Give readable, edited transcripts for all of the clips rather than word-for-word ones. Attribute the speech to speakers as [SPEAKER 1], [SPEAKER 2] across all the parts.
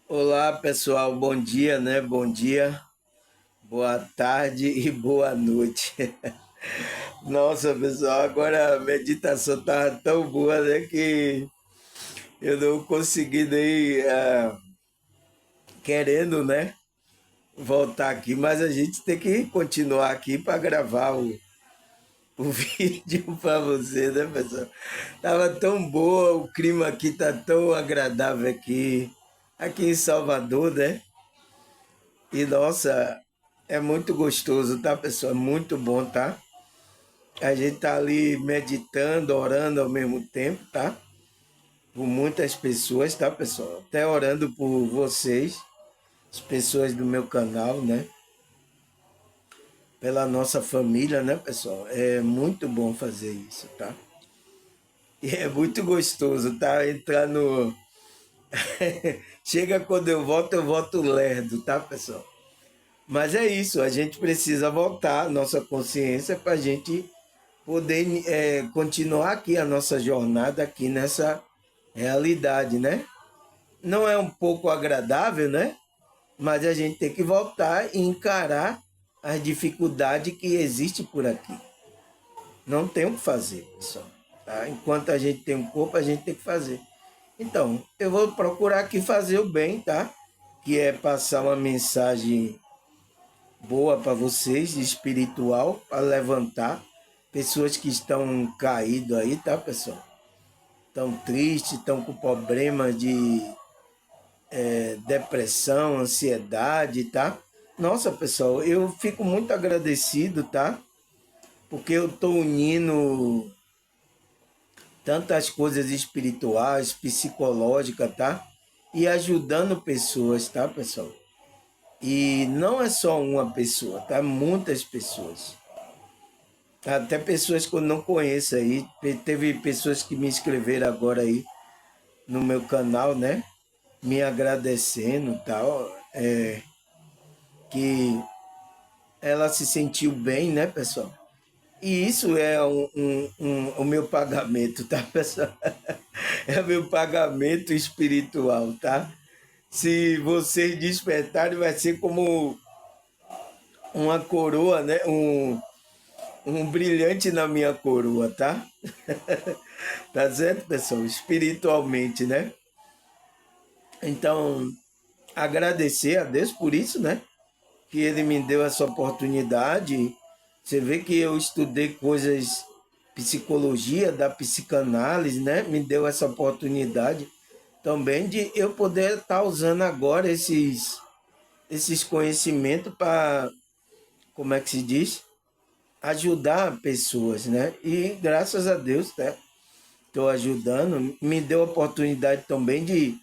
[SPEAKER 1] Olá, pessoal. Bom dia, né? Bom dia, boa tarde e boa noite. Nossa, pessoal, agora a meditação tá tão boa, né, que eu não consegui nem querendo, né, voltar aqui, mas a gente tem que continuar aqui para gravar o vídeo para você, né, pessoal? Tava tão boa, o clima aqui tá tão agradável aqui em Salvador, né? E nossa, é muito gostoso, tá, pessoal? É muito bom, tá? A gente tá ali meditando, orando ao mesmo tempo, tá? Por muitas pessoas, tá, pessoal? Até orando por vocês, as pessoas do meu canal, né? Pela nossa família, né, pessoal? É muito bom fazer isso, tá? E é muito gostoso, tá? Entrar no. Chega quando eu volto lerdo, tá, pessoal? Mas é isso, a gente precisa voltar a nossa consciência para a gente poder continuar aqui a nossa jornada aqui nessa realidade, né? Não é um pouco agradável, né? Mas a gente tem que voltar e encarar as dificuldades que existem por aqui. Não tem o que fazer, pessoal. Tá? Enquanto a gente tem um corpo, a gente tem que fazer. Então, eu vou procurar aqui fazer o bem, tá? Que é passar uma mensagem boa para vocês, espiritual, para levantar pessoas que estão caídas aí, tá, pessoal? Estão tristes, estão com problemas de depressão, ansiedade, tá? Nossa, pessoal, eu fico muito agradecido, tá? Porque eu estou unindo tantas coisas espirituais, psicológicas, tá? E ajudando pessoas, tá, pessoal? E não é só uma pessoa, tá? Muitas pessoas. Até pessoas que eu não conheço aí. Teve pessoas que me escreveram agora aí no meu canal, né? Me agradecendo e tal. Que ela se sentiu bem, né, pessoal? E isso é o meu pagamento, tá, pessoal? É o meu pagamento espiritual, tá? Se vocês despertarem, vai ser como uma coroa, né? Um brilhante na minha coroa, tá? Tá certo, pessoal? Espiritualmente, né? Então, agradecer a Deus por isso, né? Que Ele me deu essa oportunidade. Você vê que eu estudei coisas, psicologia, da psicanálise, né? Me deu essa oportunidade também de eu poder estar usando agora esses conhecimentos para, como é que se diz? Ajudar pessoas, né? E graças a Deus, né? Estou ajudando. Me deu a oportunidade também de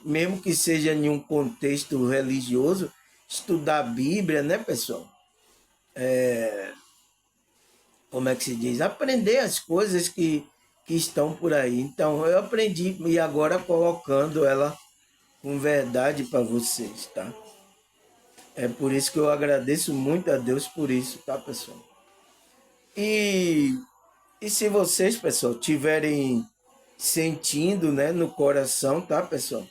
[SPEAKER 1] mesmo que seja em um contexto religioso, estudar a Bíblia, né, pessoal? Como é que se diz? Aprender as coisas que estão por aí. Então, eu aprendi e agora colocando ela com verdade para vocês, tá? É por isso que eu agradeço muito a Deus por isso, tá, pessoal? E, e se vocês, pessoal, tiverem sentindo, né, no coração, tá, pessoal?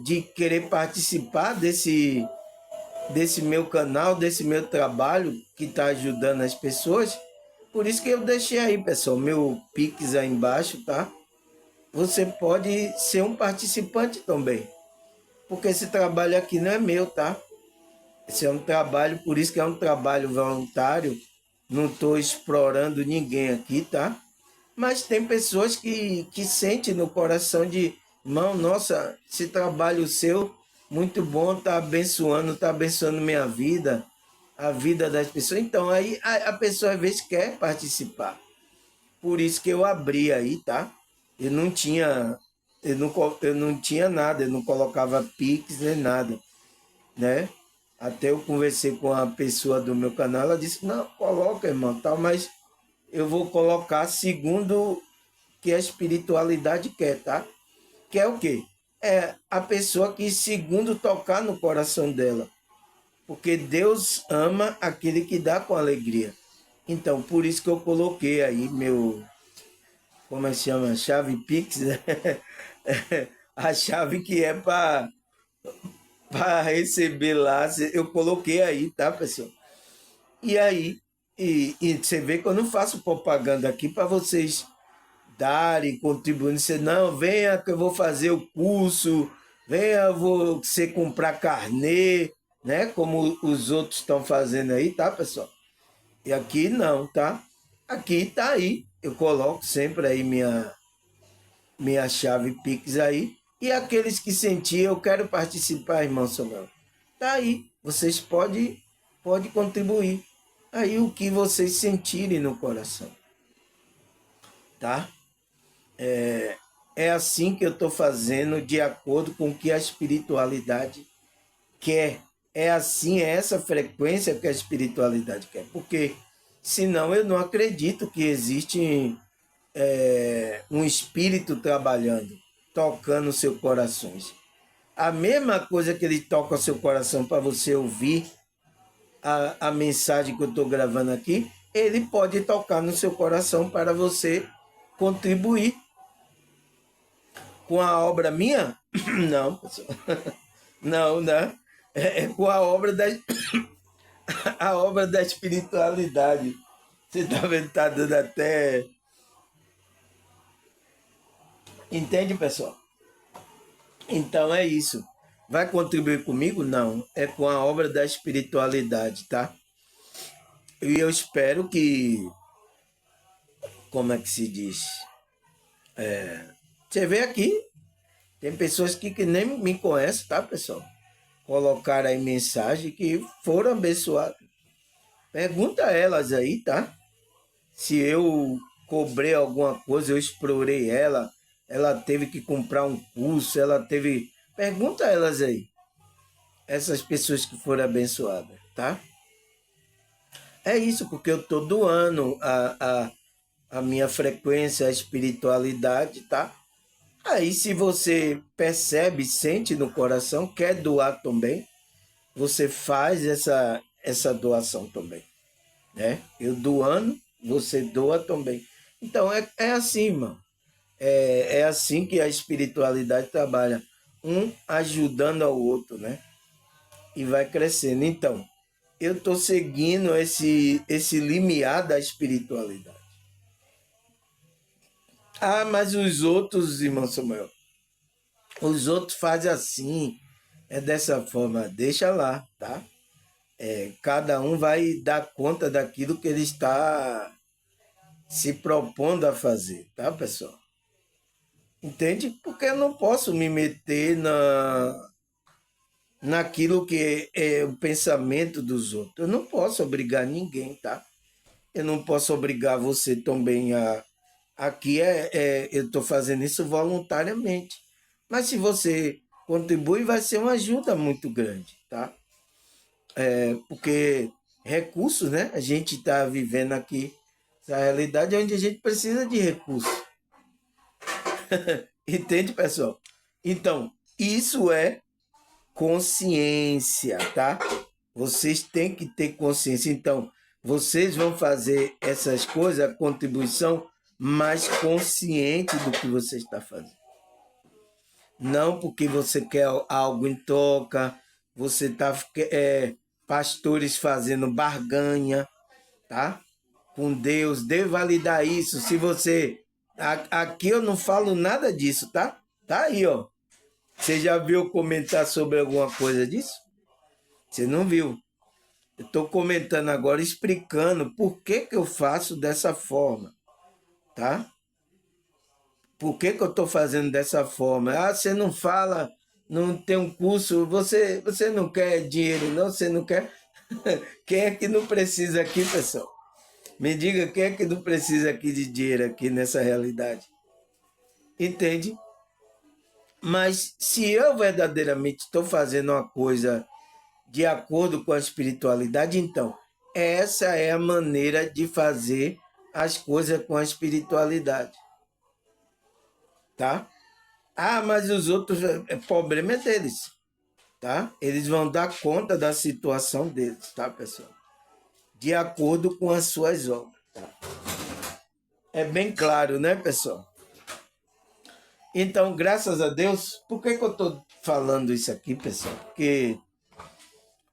[SPEAKER 1] De querer participar desse meu canal, desse meu trabalho que está ajudando as pessoas. Por isso que eu deixei aí, pessoal, meu Pix aí embaixo, tá? Você pode ser um participante também, porque esse trabalho aqui não é meu, tá? Esse é um trabalho, por isso que é um trabalho voluntário. Não estou explorando ninguém aqui, tá? Mas tem pessoas que sentem no coração de, irmão, nossa, esse trabalho seu, muito bom, tá abençoando minha vida, a vida das pessoas. Então, aí a pessoa às vezes quer participar. Por isso que eu abri aí, tá? Eu não tinha, eu não tinha nada, eu não colocava Pix nem nada, né? Até eu conversei com a pessoa do meu canal, ela disse, não, coloca, irmão, tal, mas eu vou colocar segundo que a espiritualidade quer, tá? Que é o quê? É a pessoa que segundo tocar no coração dela. Porque Deus ama aquele que dá com alegria. Então, por isso que eu coloquei aí meu, como é que chama? Chave Pix, né? a chave que é para receber lá, eu coloquei aí, tá, pessoal? E aí, e você vê que eu não faço propaganda aqui para vocês darem, contribuindo. Você, não, venha que eu vou fazer o curso, venha, você comprar carnê, né? Como os outros estão fazendo aí, tá, pessoal? E aqui não, tá? Aqui tá aí. Eu coloco sempre aí minha chave Pix aí. E aqueles que sentiam, eu quero participar, irmão Samuel. Tá aí. Vocês podem contribuir. Aí o que vocês sentirem no coração, tá? É assim que eu estou fazendo de acordo com o que a espiritualidade quer. É assim, é essa frequência que a espiritualidade quer. Porque senão eu não acredito que existe um espírito trabalhando, tocando seus corações. A mesma coisa que ele toca o seu coração para você ouvir a mensagem que eu estou gravando aqui, ele pode tocar no seu coração para você contribuir com a obra minha? Não, pessoal. Não, né? É com a obra a obra da espiritualidade. Você está vendo, tá dando até. Entende, pessoal? Então é isso. Vai contribuir comigo? Não. É com a obra da espiritualidade, tá? E eu espero que. Como é que se diz? Você vê aqui, tem pessoas que nem me conhecem, tá, pessoal? Colocaram aí mensagem que foram abençoadas. Pergunta a elas aí, tá? Se eu cobrei alguma coisa, eu explorei ela teve que comprar um curso, ela teve. Pergunta a elas aí, essas pessoas que foram abençoadas, tá? É isso, porque eu estou doando a minha frequência, a espiritualidade, tá? Aí, se você percebe, sente no coração, quer doar também, você faz essa doação também, né? Eu doando, você doa também. Então, é assim, irmão. É assim que a espiritualidade trabalha, um ajudando ao outro, né? E vai crescendo. Então, eu estou seguindo esse limiar da espiritualidade. Ah, mas os outros, irmão Samuel, os outros fazem assim, é dessa forma. Deixa lá, tá? Cada um vai dar conta daquilo que ele está se propondo a fazer, tá, pessoal? Entende? Porque eu não posso me meter naquilo que é o pensamento dos outros. Eu não posso obrigar ninguém, tá? Eu não posso obrigar você também a. Aqui eu estou fazendo isso voluntariamente. Mas se você contribui, vai ser uma ajuda muito grande, tá? Porque recursos, né? A gente está vivendo aqui essa realidade onde a gente precisa de recursos. Entende, pessoal? Então, isso é consciência, tá? Vocês têm que ter consciência. Então, vocês vão fazer essas coisas, a contribuição, mais consciente do que você está fazendo. Não porque você quer algo em troca, você está pastores fazendo barganha, tá? Com Deus, dê validar isso. Se você. Aqui eu não falo nada disso, tá? Tá aí, ó. Você já viu comentar sobre alguma coisa disso? Você não viu. Eu estou comentando agora, explicando por que eu faço dessa forma, tá? Por que eu estou fazendo dessa forma? Ah, você não fala, não tem um curso, você não quer dinheiro, não? Você não quer? Quem é que não precisa aqui, pessoal? Me diga quem é que não precisa aqui de dinheiro aqui nessa realidade. Entende? Mas se eu verdadeiramente estou fazendo uma coisa de acordo com a espiritualidade, então essa é a maneira de fazer as coisas com a espiritualidade, tá? Ah, mas os outros, problema é deles, tá? Eles vão dar conta da situação deles, tá, pessoal? De acordo com as suas obras, tá? É bem claro, né, pessoal? Então, graças a Deus, por que eu estou falando isso aqui, pessoal? Porque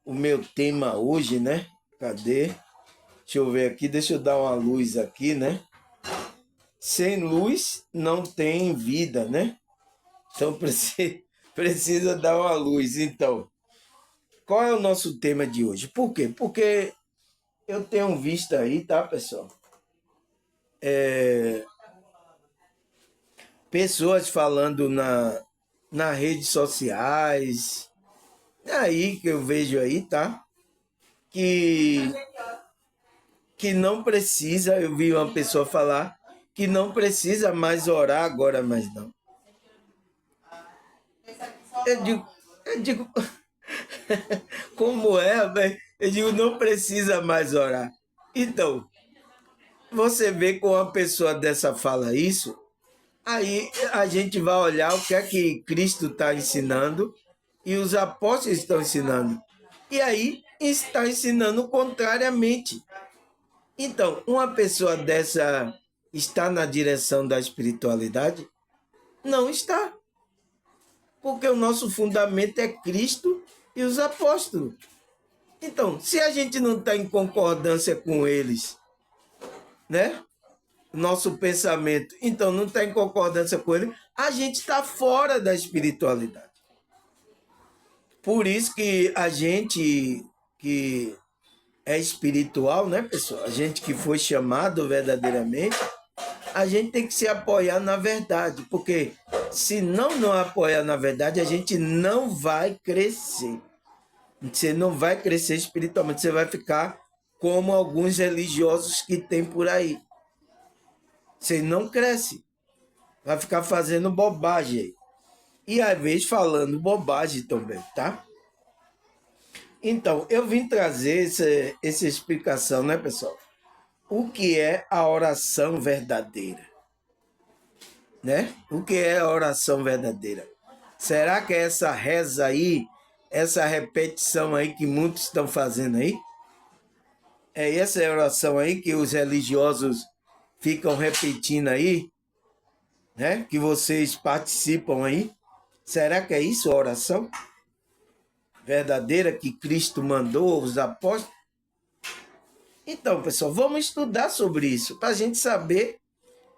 [SPEAKER 1] o meu tema hoje, né? Cadê? Deixa eu ver aqui, deixa eu dar uma luz aqui, né? Sem luz não tem vida, né? Então precisa dar uma luz. Então, qual é o nosso tema de hoje? Por quê? Porque eu tenho visto aí, tá, pessoal? Pessoas falando nas redes sociais, aí que eu vejo aí, tá? Que, que não precisa, eu vi uma pessoa falar que não precisa mais orar agora, mas não. Eu digo, como é, velho? Eu digo, não precisa mais orar. Então, você vê com uma pessoa dessa fala isso, aí a gente vai olhar o que é que Cristo está ensinando e os apóstolos estão ensinando. E aí está ensinando contrariamente. Então, uma pessoa dessa está na direção da espiritualidade? Não está. Porque o nosso fundamento é Cristo e os apóstolos. Então, se a gente não está em concordância com eles, né? Nosso pensamento, então não está em concordância com ele, a gente está fora da espiritualidade. Por isso que a gente que é espiritual, né, pessoal? A gente que foi chamado verdadeiramente, a gente tem que se apoiar na verdade, porque se não apoiar na verdade, a gente não vai crescer. Você não vai crescer espiritualmente, você vai ficar como alguns religiosos que tem por aí. Você não cresce, vai ficar fazendo bobagem. E às vezes falando bobagem também, tá? Então, eu vim trazer essa explicação, né, pessoal? O que é a oração verdadeira? Né? O que é a oração verdadeira? Será que é essa reza aí, essa repetição aí que muitos estão fazendo aí? É essa oração aí que os religiosos ficam repetindo aí, né? Que vocês participam aí? Será que é isso a oração verdadeira que Cristo mandou aos apóstolos? Então, pessoal, vamos estudar sobre isso para a gente saber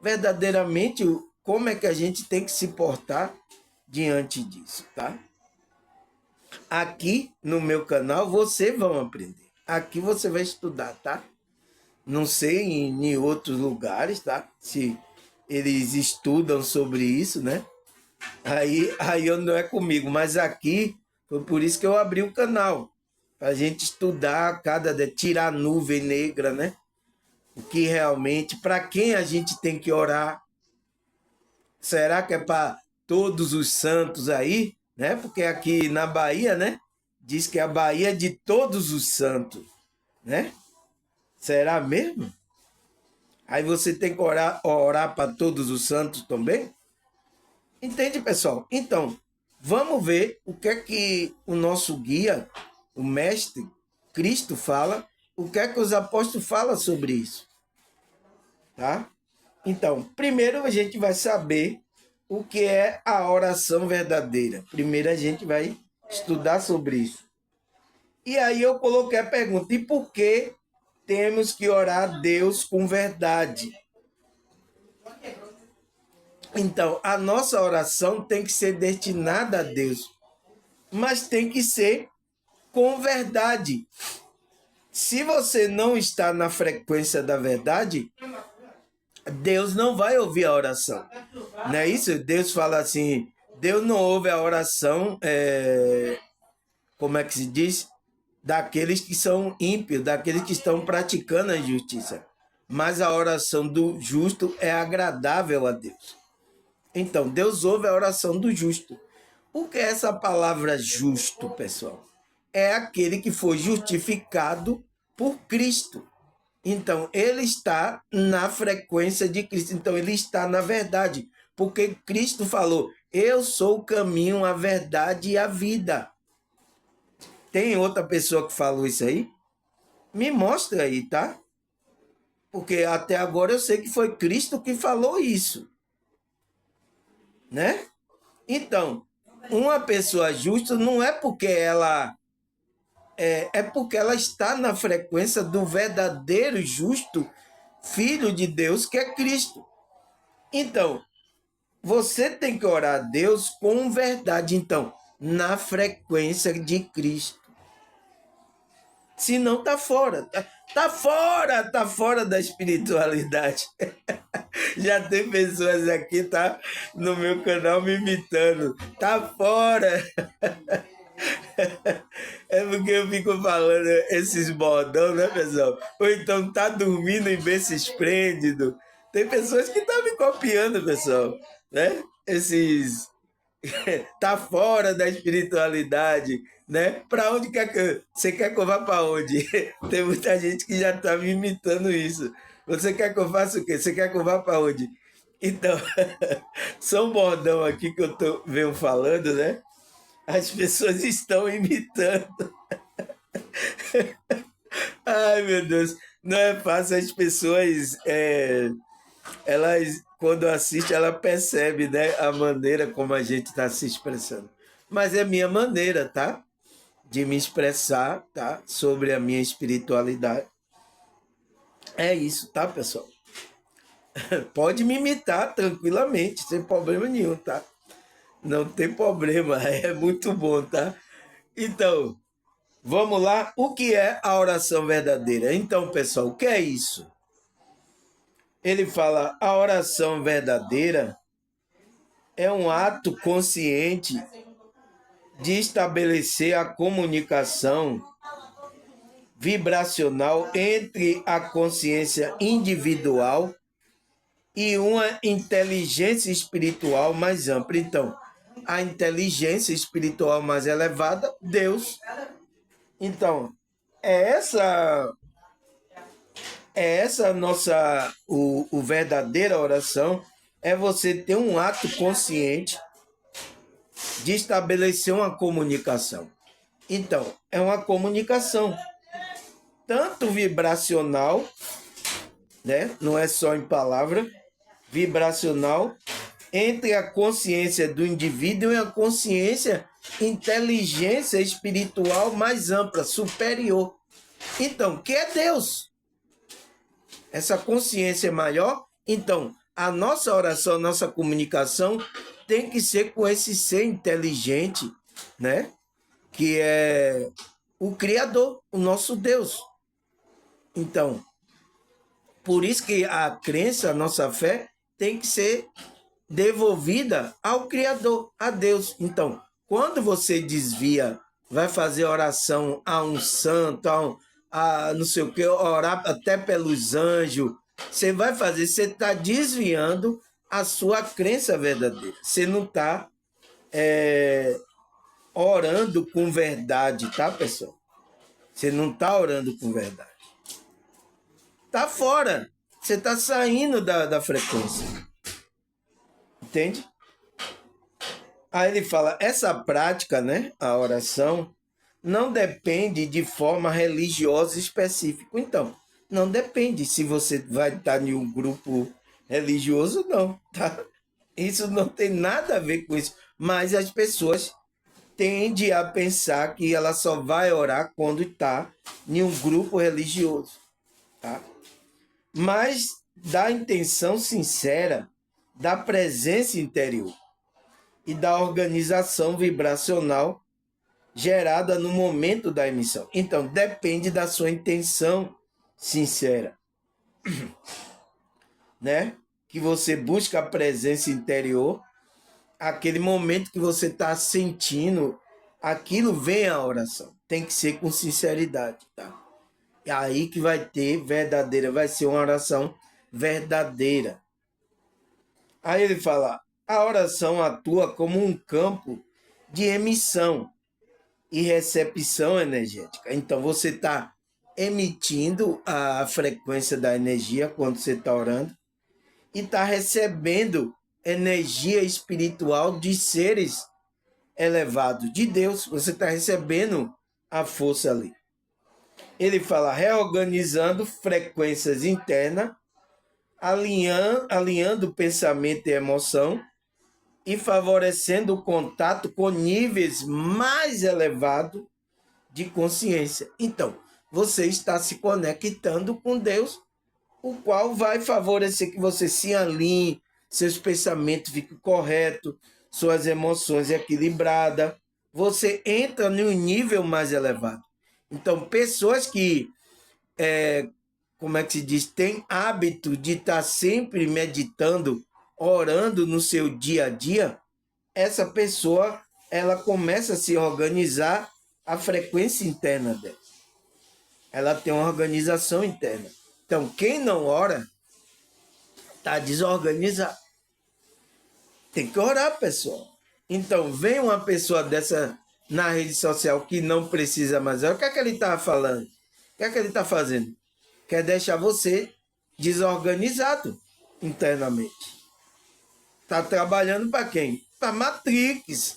[SPEAKER 1] verdadeiramente como é que a gente tem que se portar diante disso, tá? Aqui no meu canal você vai aprender. Aqui você vai estudar, tá? Não sei em outros lugares, tá? Se eles estudam sobre isso, né? Aí não é comigo, mas aqui foi por isso que eu abri o canal. Para a gente estudar tirar a nuvem negra, né? O que realmente, para quem a gente tem que orar? Será que é para todos os santos aí, né? Porque aqui na Bahia, né? Diz que a Bahia é de todos os santos, né? Será mesmo? Aí você tem que orar para todos os santos também? Entende, pessoal? Então, vamos ver o que é que o nosso guia, o mestre Cristo fala, o que é que os apóstolos falam sobre isso, tá? Então, primeiro a gente vai saber o que é a oração verdadeira. Primeiro a gente vai estudar sobre isso. E aí eu coloquei a pergunta: e por que temos que orar a Deus com verdade? Então, a nossa oração tem que ser destinada a Deus, mas tem que ser com verdade. Se você não está na frequência da verdade, Deus não vai ouvir a oração. Não é isso? Deus fala assim, Deus não ouve a oração, como é que se diz? Daqueles que são ímpios, daqueles que estão praticando a injustiça. Mas a oração do justo é agradável a Deus. Então, Deus ouve a oração do justo. O que é essa palavra justo, pessoal? É aquele que foi justificado por Cristo. Então, ele está na frequência de Cristo. Então, ele está na verdade. Porque Cristo falou, eu sou o caminho, a verdade e a vida. Tem outra pessoa que falou isso aí? Me mostra aí, tá? Porque até agora eu sei que foi Cristo que falou isso. né? Então, uma pessoa justa não é porque ela é porque ela está na frequência do verdadeiro justo Filho de Deus, que é Cristo. Então, você tem que orar a Deus com verdade, então, na frequência de Cristo. Senão tá fora. Tá fora da espiritualidade. Já tem pessoas aqui, tá? No meu canal me imitando. Tá fora. É porque eu fico falando esses bordão, né, pessoal? Ou então tá dormindo em berço esplêndido. Tem pessoas que estão me copiando, pessoal, né? Esses tá fora da espiritualidade, né? Para onde quer que você quer que eu vá para onde? Tem muita gente que já tá me imitando isso. Você quer que eu faça o quê? Você quer que eu vá para onde? Então, são bordão aqui que eu venho falando, né? As pessoas estão imitando. Ai, meu Deus, não é fácil. As pessoas, elas, quando assistem, ela percebe, né, a maneira como a gente está se expressando. Mas é minha maneira, tá? De me expressar, tá? Sobre a minha espiritualidade. É isso, tá, pessoal? Pode me imitar tranquilamente, sem problema nenhum, tá? Não tem problema, é muito bom, tá? Então, vamos lá. O que é a oração verdadeira? Então, pessoal, o que é isso? Ele fala: a oração verdadeira é um ato consciente de estabelecer a comunicação vibracional entre a consciência individual e uma inteligência espiritual mais ampla. Então, a inteligência espiritual mais elevada, Deus. Então, é essa o verdadeira oração, é você ter um ato consciente de estabelecer uma comunicação. Então, é uma comunicação tanto vibracional, né? Não é só em palavra, vibracional, entre a consciência do indivíduo e a consciência, inteligência espiritual mais ampla, superior. Então, que é Deus? Essa consciência maior. Então, a nossa oração, a nossa comunicação tem que ser com esse ser inteligente, né? Que é o Criador, o nosso Deus. Então, por isso que a crença, a nossa fé, tem que ser devolvida ao Criador, a Deus. Então, quando você desvia, vai fazer oração a um santo, a não sei o que, orar até pelos anjos, você vai fazer, você está desviando a sua crença verdadeira. Você não está orando com verdade, tá, pessoal? Você não está orando com verdade. Está fora. Você está saindo da frequência. Entende? Aí ele fala, essa prática, né, a oração, não depende de forma religiosa específica. Então, não depende se você vai estar em um grupo religioso, não, tá? Isso não tem nada a ver com isso. Mas as pessoas tendem a pensar que ela só vai orar quando está em um grupo religioso, tá? Mas da intenção sincera, da presença interior e da organização vibracional gerada no momento da emissão. Então, depende da sua intenção sincera, né? Que você busca a presença interior, aquele momento que você está sentindo, aquilo vem a oração. Tem que ser com sinceridade, tá? É aí que vai ter verdadeira, vai ser uma oração verdadeira. Aí ele fala, a oração atua como um campo de emissão e recepção energética. Então, você está emitindo a frequência da energia quando você está orando e está recebendo energia espiritual de seres elevados, de Deus. Você está recebendo a força ali. Ele fala reorganizando frequências internas, alinhando pensamento e emoção e favorecendo o contato com níveis mais elevados de consciência. Então, você está se conectando com Deus, o qual vai favorecer que você se alinhe, seus pensamentos fiquem corretos, suas emoções equilibradas. Você entra num nível mais elevado. Então, pessoas que, como é que se diz, têm hábito de estar sempre meditando, orando no seu dia a dia, essa pessoa ela começa a se organizar a frequência interna dela. Ela tem uma organização interna. Então, quem não ora está desorganizado. Tem que orar, pessoal. Então, vem uma pessoa dessa na rede social que não precisa mais orar. O que é que ele está falando? O que é que ele está fazendo? Quer deixar você desorganizado internamente. Está trabalhando para quem? Para Matrix.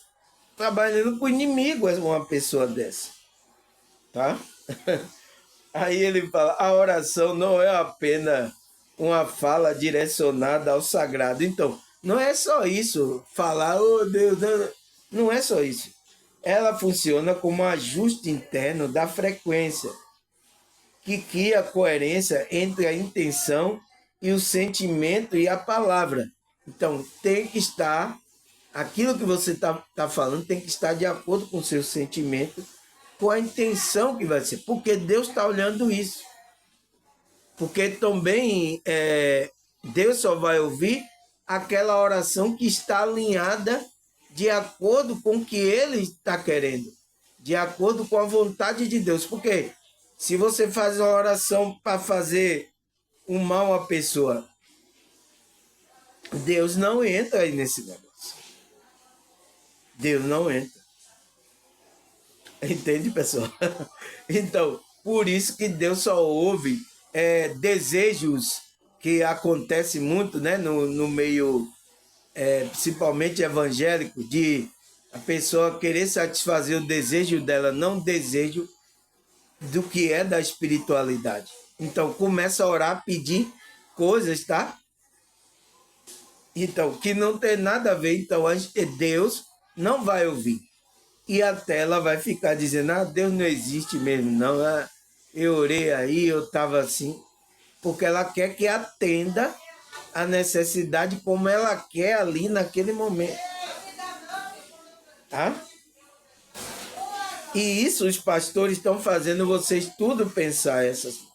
[SPEAKER 1] Trabalhando para o inimigo, uma pessoa dessa. Tá? Aí ele fala, a oração não é apenas uma fala direcionada ao sagrado. Então, não é só isso, falar, oh Deus, não é só isso. Ela funciona como um ajuste interno da frequência, que cria coerência entre a intenção e o sentimento e a palavra. Então, tem que estar, aquilo que você tá falando tem que estar de acordo com o seu sentimento, com a intenção que vai ser, porque Deus está olhando isso. Porque também Deus só vai ouvir aquela oração que está alinhada de acordo com o que Ele está querendo, de acordo com a vontade de Deus. Porque se você faz uma oração para fazer um mal à pessoa, Deus não entra aí nesse negócio. Deus não entra. Entende, pessoal? Então, por isso que Deus só ouve desejos que acontecem muito, né, no meio, principalmente evangélico, de a pessoa querer satisfazer o desejo dela, não o desejo do que é da espiritualidade. Então, começa a orar, pedir coisas, tá? Então, que não tem nada a ver, então Deus não vai ouvir. E até ela vai ficar dizendo, Deus não existe mesmo, não. Eu orei aí, eu estava assim. Porque ela quer que atenda a necessidade como ela quer ali naquele momento. Tá? E isso os pastores estão fazendo vocês tudo pensar essas coisas.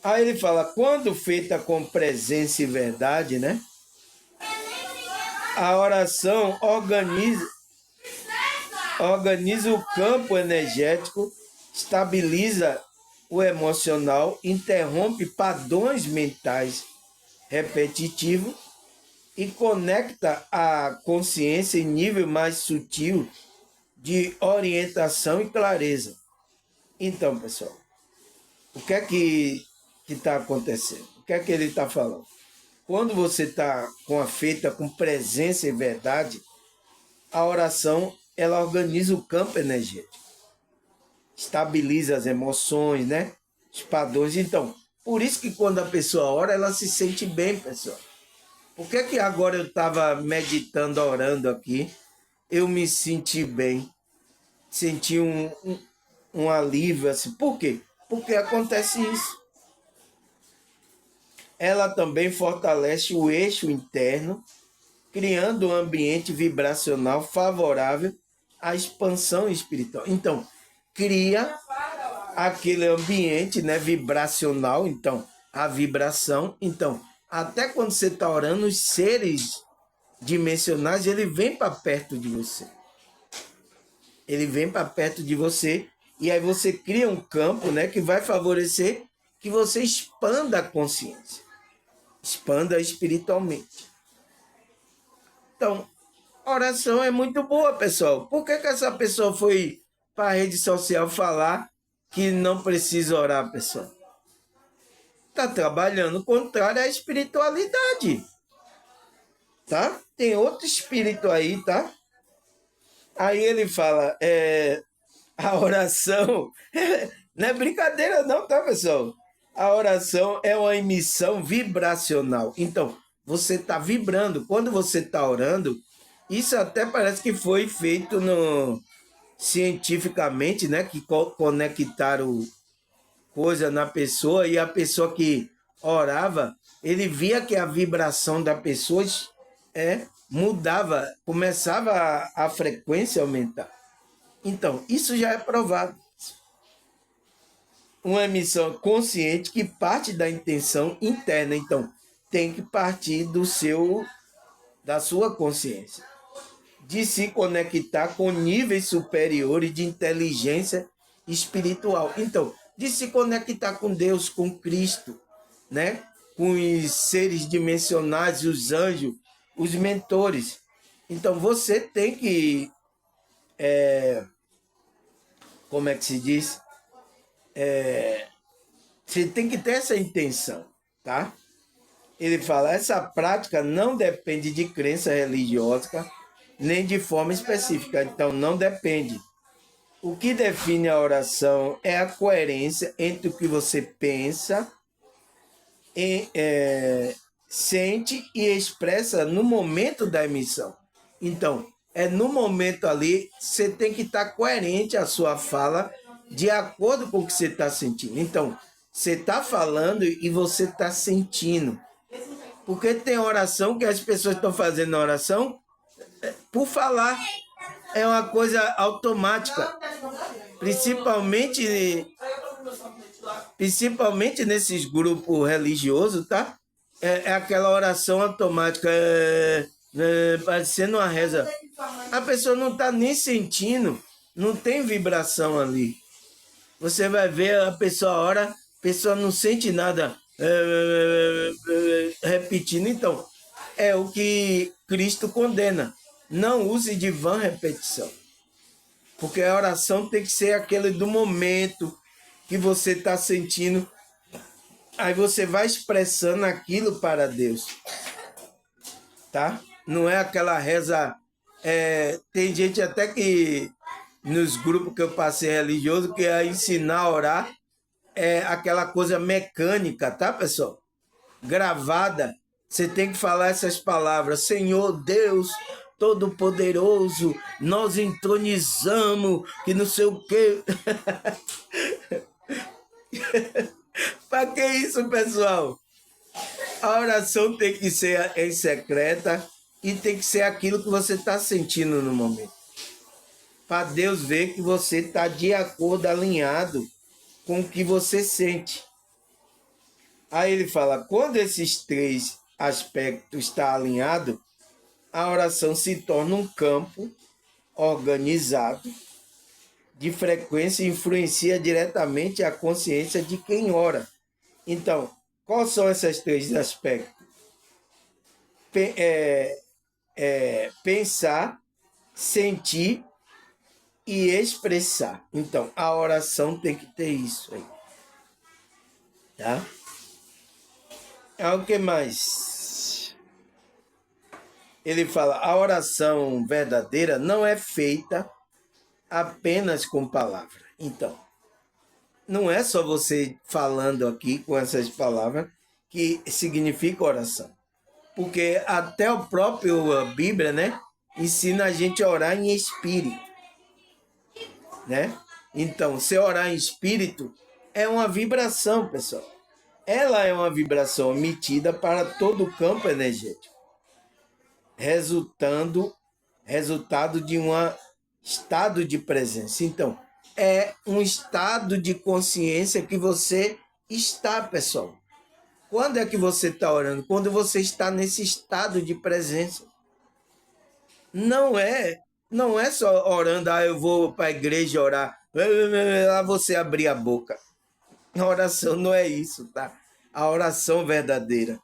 [SPEAKER 1] Aí ele fala, quando feita com presença e verdade, né? A oração organiza o campo energético, estabiliza o emocional, interrompe padrões mentais repetitivos e conecta a consciência em nível mais sutil de orientação e clareza. Então, pessoal, o que é que está acontecendo? O que é que ele está falando? Quando você está feita com presença e verdade, a oração ela organiza o campo energético, estabiliza as emoções, né? Os padrões. Então, por isso que quando a pessoa ora, ela se sente bem, pessoal. Por que agora eu estava meditando, orando aqui, eu me senti bem, senti um alívio, assim. Por quê? Porque acontece isso. Ela também fortalece o eixo interno, criando um ambiente vibracional favorável à expansão espiritual. Então, cria aquele ambiente, né, vibracional, então, a vibração. Então, até quando você está orando, os seres dimensionais, ele vem para perto de você. Ele vem para perto de você e aí você cria um campo, né, que vai favorecer que você expanda a consciência, expanda espiritualmente. Então, a oração é muito boa, pessoal. Por que essa pessoa foi para a rede social falar que não precisa orar, pessoal? Está trabalhando contrário à espiritualidade. Tá? Tem outro espírito aí, tá? Aí ele fala, a oração não é brincadeira não, tá, pessoal? A oração é uma emissão vibracional. Então, você está vibrando. Quando você está orando, isso até parece que foi feito cientificamente, né? Que conectaram coisa na pessoa e a pessoa que orava, ele via que a vibração da pessoa mudava, começava a frequência a aumentar. Então, isso já é provado. Uma emissão consciente que parte da intenção interna. Então, tem que partir da sua consciência, de se conectar com níveis superiores de inteligência espiritual. Então, de se conectar com Deus, com Cristo, né? Com os seres dimensionais, os anjos, os mentores. Então, você tem que, como é que se diz? Você tem que ter essa intenção, tá? Ele fala, essa prática não depende de crença religiosa, nem de forma específica. Então, não depende. O que define a oração é a coerência entre o que você pensa, sente e expressa no momento da emissão. Então, no momento ali, você tem que estar coerente a sua fala de acordo com o que você está sentindo. Então, você está falando e você está sentindo. Porque tem oração que as pessoas estão fazendo a oração por falar. É uma coisa automática. Principalmente nesses grupos religiosos, tá? É aquela oração automática, parecendo uma reza. A pessoa não está nem sentindo, não tem vibração ali. Você vai ver a pessoa ora, a pessoa não sente nada repetindo. Então, é o que Cristo condena. Não use de vã repetição. Porque a oração tem que ser aquele do momento que você está sentindo. Aí você vai expressando aquilo para Deus. Tá? Não é aquela reza... tem gente até que nos grupos que eu passei religioso que é ensinar a orar aquela coisa mecânica, tá, pessoal? Gravada. Você tem que falar essas palavras. Senhor Deus Todo-Poderoso, nós entronizamos, que não sei o quê. Para que isso, pessoal? A oração tem que ser em secreta e tem que ser aquilo que você está sentindo no momento. Para Deus ver que você está de acordo, alinhado com o que você sente. Aí ele fala, quando esses três aspectos estão alinhados, a oração se torna um campo organizado de frequência e influencia diretamente a consciência de quem ora. Então, quais são esses três aspectos? Pensar, sentir e expressar. Então, a oração tem que ter isso aí. Tá? O que mais? Ele fala, a oração verdadeira não é feita apenas com palavras. Então, não é só você falando aqui com essas palavras que significa oração. Porque até o próprio Bíblia, né, ensina a gente a orar em espírito, né? Então, se orar em espírito é uma vibração, pessoal. Ela é uma vibração emitida para todo o campo energético, resultado de um estado de presença. Então, é um estado de consciência que você está, pessoal. Quando é que você está orando? Quando você está nesse estado de presença. Não é só orando, eu vou para a igreja orar, lá você abrir a boca. A oração não é isso, tá? A oração verdadeira.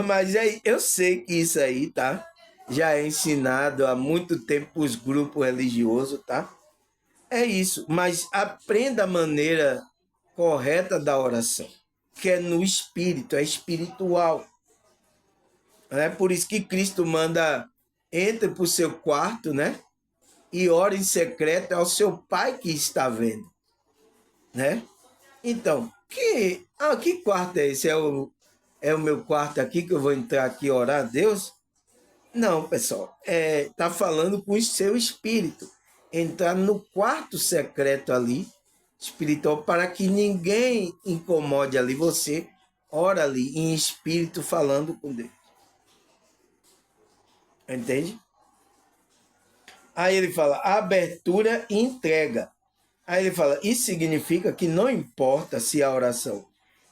[SPEAKER 1] Mas eu sei que isso aí, tá? Já é ensinado há muito tempo para os grupos religiosos, tá? É isso, mas aprenda a maneira correta da oração, que é no espírito, é espiritual. É por isso que Cristo manda, entre para o seu quarto, né? E ora em secreto ao seu Pai que está vendo, né? Então, que quarto é esse? é o meu quarto aqui que eu vou entrar aqui e orar a Deus? Não, pessoal, tá falando com o seu espírito. Entrar no quarto secreto ali, espiritual, para que ninguém incomode ali você. Ora ali em espírito falando com Deus. Entende? Aí ele fala abertura e entrega. Aí ele fala, isso significa que não importa se a oração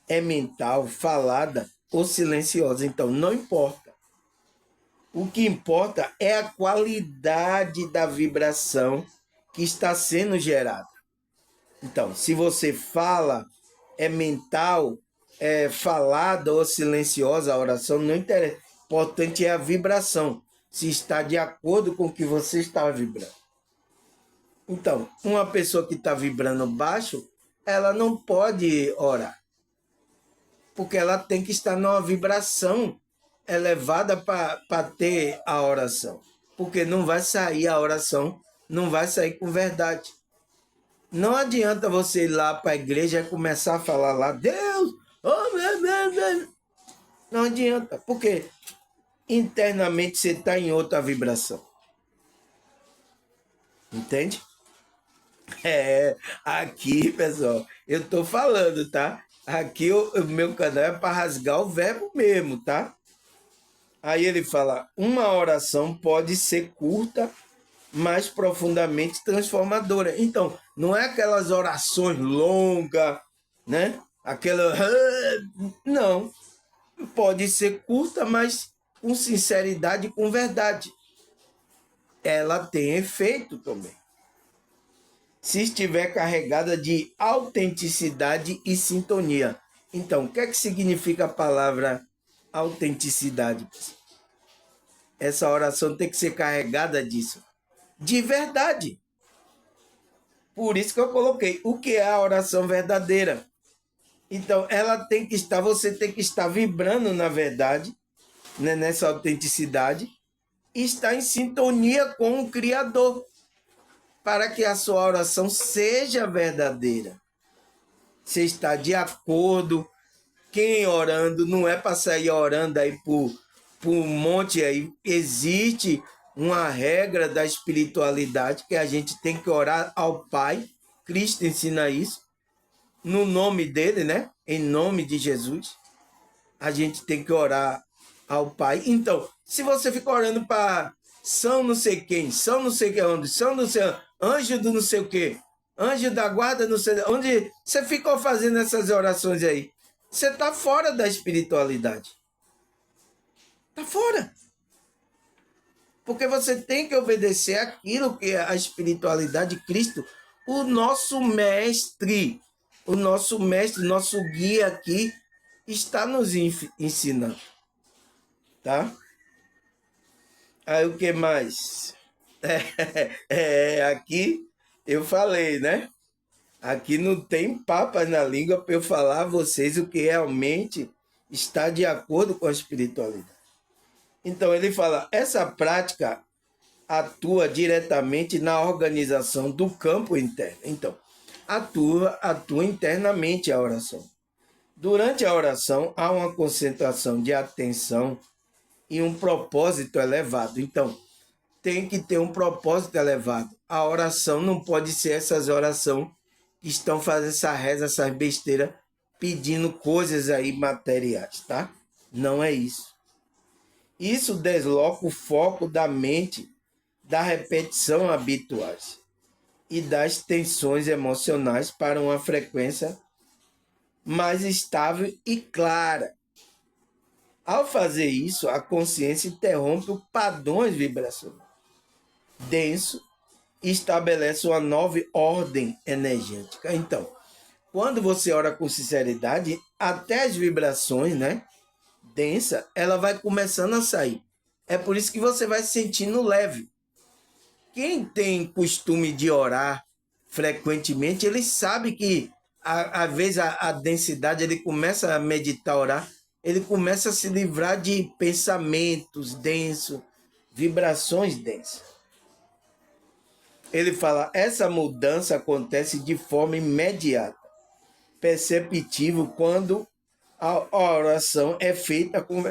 [SPEAKER 1] é mental, falada ou silenciosa. Então, não importa. O que importa é a qualidade da vibração que está sendo gerada. Então, se você fala, é mental, é falada ou silenciosa a oração, não interessa. O importante é a vibração, se está de acordo com o que você está vibrando. Então, uma pessoa que está vibrando baixo, ela não pode orar, porque ela tem que estar numa vibração elevada para ter a oração, porque não vai sair a oração, não vai sair com verdade. Não adianta você ir lá para a igreja e começar a falar lá, Deus, oh, meu Deus. Não adianta, porque internamente você está em outra vibração. Entende? Aqui, pessoal, eu tô falando, tá? Aqui o meu canal é para rasgar o verbo mesmo, tá? Aí ele fala: uma oração pode ser curta, mas profundamente transformadora. Então, não é aquelas orações longas, né? Aquela. Não. Pode ser curta, mas com sinceridade e com verdade. Ela tem efeito também. Se estiver carregada de autenticidade e sintonia. Então, o que é que significa a palavra autenticidade? Essa oração tem que ser carregada disso. De verdade. Por isso que eu coloquei o que é a oração verdadeira. Então, ela tem que estar, você tem que estar vibrando na verdade, né, nessa autenticidade, e estar em sintonia com o Criador, para que a sua oração seja verdadeira. Você está de acordo, quem orando não é para sair orando aí por um monte aí. Existe uma regra da espiritualidade que a gente tem que orar ao Pai. Cristo ensina isso. No nome dele, né? Em nome de Jesus. A gente tem que orar ao Pai. Então, se você fica orando para São não sei quem, São não sei que onde, São não sei anjo do não sei o quê, anjo da guarda não sei onde, você ficou fazendo essas orações aí, você está fora da espiritualidade. Está fora. Porque você tem que obedecer aquilo que é a espiritualidade de Cristo, o nosso mestre, nosso guia aqui, está nos ensinando. Tá? Aí o que mais? Aqui eu falei, né? Aqui não tem papas na língua para eu falar a vocês o que realmente está de acordo com a espiritualidade. Então ele fala, essa prática atua diretamente na organização do campo interno. Então, atua internamente a oração. Durante a oração, há uma concentração de atenção e um propósito elevado. Então, tem que ter um propósito elevado. A oração não pode ser essas orações que estão fazendo essa reza, essas besteiras, pedindo coisas aí materiais, tá? Não é isso. Isso desloca o foco da mente da repetição habituais e das tensões emocionais para uma frequência mais estável e clara. Ao fazer isso, a consciência interrompe os padrões vibracionais denso e estabelece uma nova ordem energética. Então, quando você ora com sinceridade, até as vibrações, né, densa, ela vai começando a sair. É por isso que você vai se sentindo leve. Quem tem costume de orar frequentemente, ele sabe que às vezes a densidade, ele começa a meditar, orar, ele começa a se livrar de pensamentos densos, vibrações densas. Ele fala, essa mudança acontece de forma imediata, perceptível quando A oração é feita com.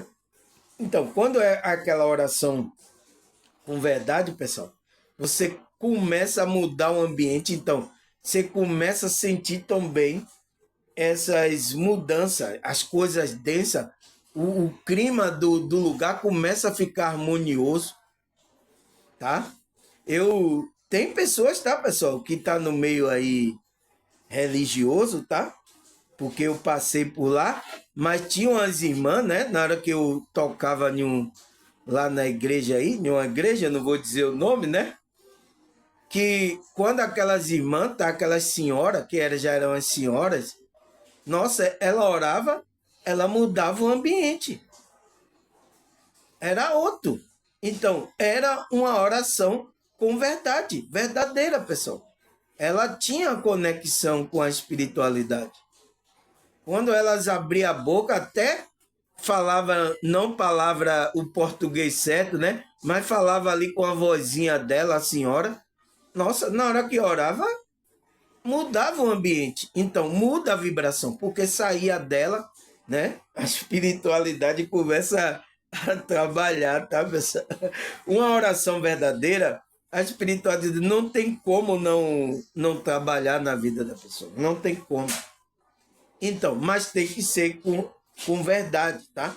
[SPEAKER 1] Então, quando é aquela oração com verdade, pessoal, você começa a mudar o ambiente. Então, você começa a sentir também essas mudanças, as coisas densas, o clima do lugar começa a ficar harmonioso, tá? Tem pessoas, tá, pessoal, que tá no meio aí religioso, tá? Porque eu passei por lá, mas tinha umas irmãs, né? Na hora que eu tocava lá na igreja aí, em uma igreja, não vou dizer o nome, né? Que quando aquelas irmãs, tá, aquelas senhoras, já eram as senhoras, nossa, ela orava, ela mudava o ambiente. Era outro. Então, era uma oração com verdade, verdadeira, pessoal. Ela tinha conexão com a espiritualidade. Quando elas abriam a boca, até falava, não palavra o português certo, né? Mas falava ali com a vozinha dela, a senhora. Nossa, na hora que orava, mudava o ambiente. Então, muda a vibração, porque saía dela, né? A espiritualidade começa a trabalhar, tá, pessoal? Uma oração verdadeira, a espiritualidade não tem como não trabalhar na vida da pessoa. Não tem como. Então, mas tem que ser com verdade, tá?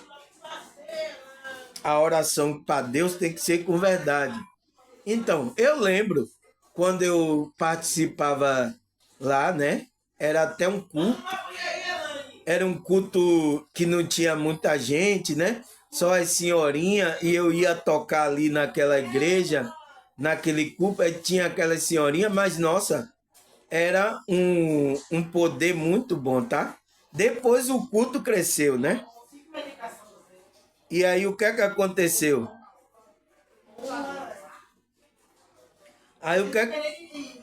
[SPEAKER 1] A oração para Deus tem que ser com verdade. Então, eu lembro quando eu participava lá, né? Era até um culto. Era um culto que não tinha muita gente, né? Só as senhorinhas, e eu ia tocar ali naquela igreja, naquele culto, aí tinha aquela senhorinha, mas nossa, era um poder muito bom, tá? Depois o culto cresceu, né? E aí o que é que aconteceu? Aí o que é que,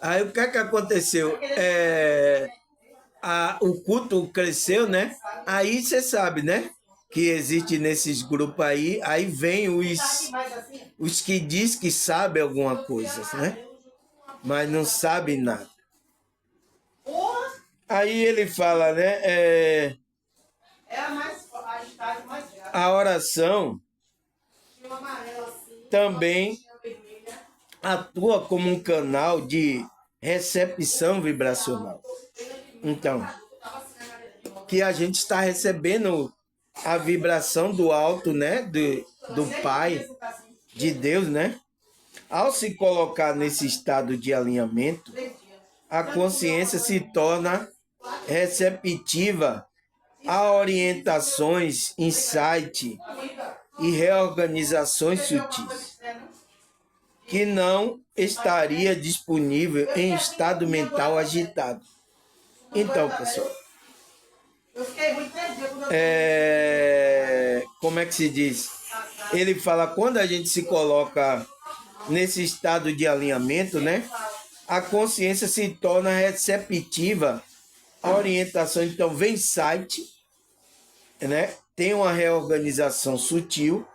[SPEAKER 1] aí o que é que aconteceu? O culto cresceu, né? Aí você sabe, né? Que existe nesses grupos aí vem os que diz que sabem alguma coisa, né? Mas não sabem nada. Aí ele fala, né? A oração também atua como um canal de recepção vibracional. Então, que a gente está recebendo a vibração do alto, né? Do Pai, de Deus, né? Ao se colocar nesse estado de alinhamento, a consciência se torna receptiva a orientações, insight e reorganizações sutis, que não estaria disponível em estado mental agitado. Então, pessoal, como é que se diz? Ele fala, quando a gente se coloca nesse estado de alinhamento, né? A consciência se torna receptiva à orientação. Então, vem insight, né? Tem uma reorganização sutil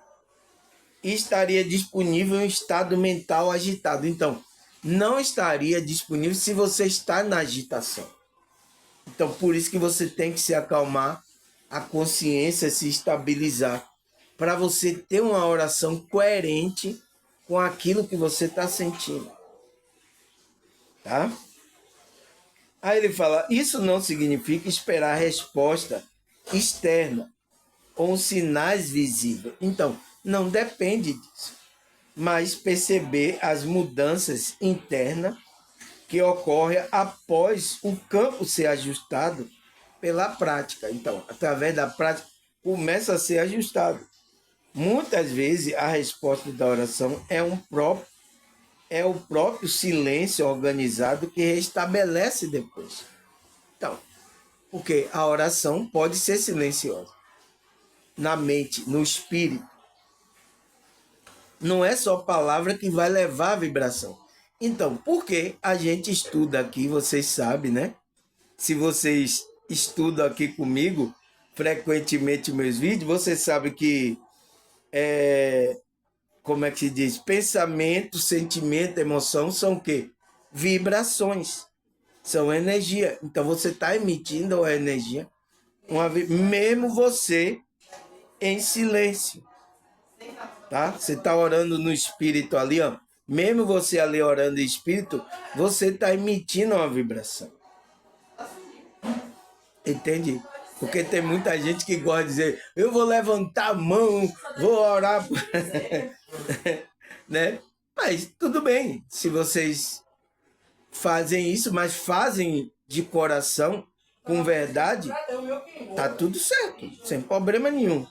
[SPEAKER 1] e estaria disponível em estado mental agitado. Então, não estaria disponível se você está na agitação. Então, por isso que você tem que se acalmar, a consciência se estabilizar, para você ter uma oração coerente com aquilo que você está sentindo. Tá? Aí ele fala, isso não significa esperar resposta externa ou sinais visíveis. Então, não depende disso, mas perceber as mudanças internas que ocorrem após o campo ser ajustado pela prática. Então, através da prática, começa a ser ajustado. Muitas vezes a resposta da oração é o próprio silêncio organizado que restabelece depois. Então, porque a oração pode ser silenciosa na mente, no espírito. Não é só palavra que vai levar a vibração. Então, por que a gente estuda aqui, vocês sabem, né? Se vocês estudam aqui comigo frequentemente meus vídeos, vocês sabem que como é que se diz? Pensamento, sentimento, emoção são o quê? Vibrações. São energia. Então você está emitindo a energia mesmo você em silêncio, tá? Você está orando no espírito ali, ó. Mesmo você ali orando em espírito, você está emitindo uma vibração. Entende? Porque tem muita gente que gosta de dizer, eu vou levantar a mão, vou orar, né? Mas tudo bem, se vocês fazem isso, mas fazem de coração, com verdade, tá tudo certo, sem problema nenhum.